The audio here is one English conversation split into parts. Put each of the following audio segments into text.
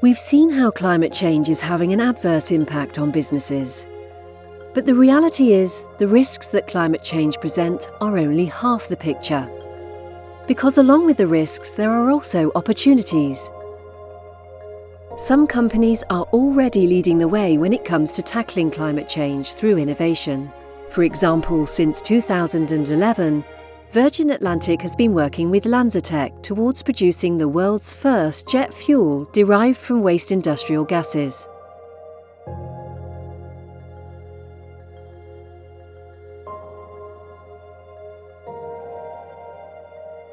We've seen how climate change is having an adverse impact on businesses. But the reality is, the risks that climate change present are only half the picture. Because along with the risks, there are also opportunities. Some companies are already leading the way when it comes to tackling climate change through innovation. For example, since 2011, Virgin Atlantic has been working with LanzaTech towards producing the world's first jet fuel derived from waste industrial gases.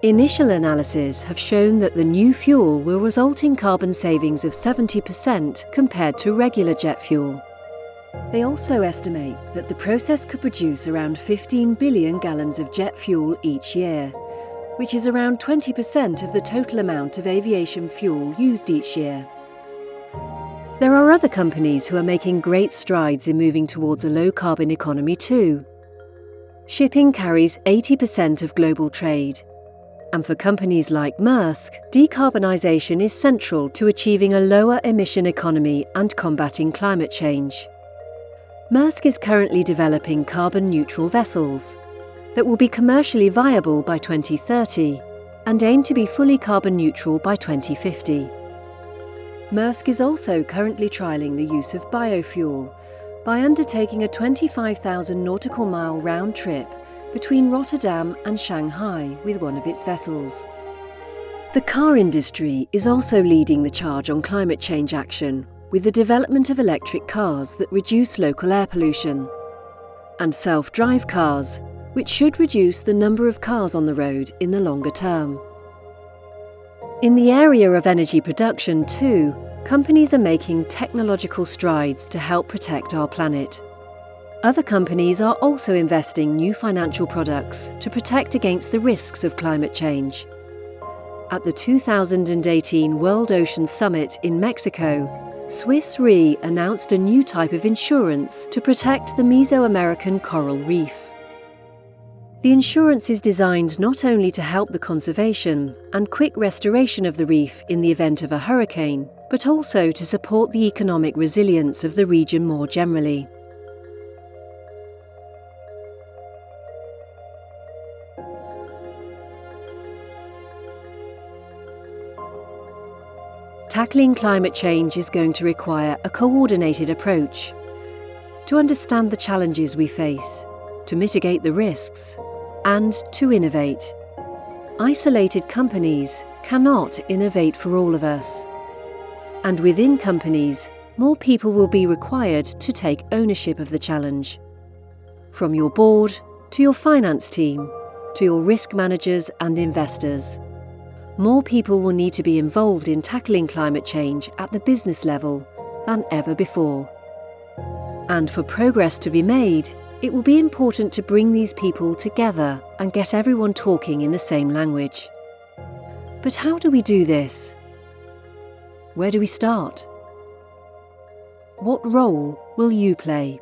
Initial analyses have shown that the new fuel will result in carbon savings of 70% compared to regular jet fuel. They also estimate that the process could produce around 15 billion gallons of jet fuel each year, which is around 20% of the total amount of aviation fuel used each year. There are other companies who are making great strides in moving towards a low-carbon economy too. Shipping carries 80% of global trade. And for companies like Maersk, decarbonisation is central to achieving a lower emission economy and combating climate change. Maersk is currently developing carbon-neutral vessels that will be commercially viable by 2030 and aim to be fully carbon neutral by 2050. Maersk is also currently trialling the use of biofuel by undertaking a 25,000 nautical mile round trip between Rotterdam and Shanghai with one of its vessels. The car industry is also leading the charge on climate change action with the development of electric cars that reduce local air pollution, and self-drive cars, which should reduce the number of cars on the road in the longer term. In the area of energy production too, companies are making technological strides to help protect our planet. Other companies are also investing new financial products to protect against the risks of climate change. At the 2018 World Ocean Summit in Mexico, Swiss Re announced a new type of insurance to protect the Mesoamerican coral reef. The insurance is designed not only to help the conservation and quick restoration of the reef in the event of a hurricane, but also to support the economic resilience of the region more generally. Tackling climate change is going to require a coordinated approach to understand the challenges we face, to mitigate the risks, and to innovate. Isolated companies cannot innovate for all of us. And within companies, more people will be required to take ownership of the challenge. From your board, to your finance team, to your risk managers and investors. More people will need to be involved in tackling climate change at the business level than ever before. And for progress to be made, it will be important to bring these people together and get everyone talking in the same language. But how do we do this? Where do we start? What role will you play?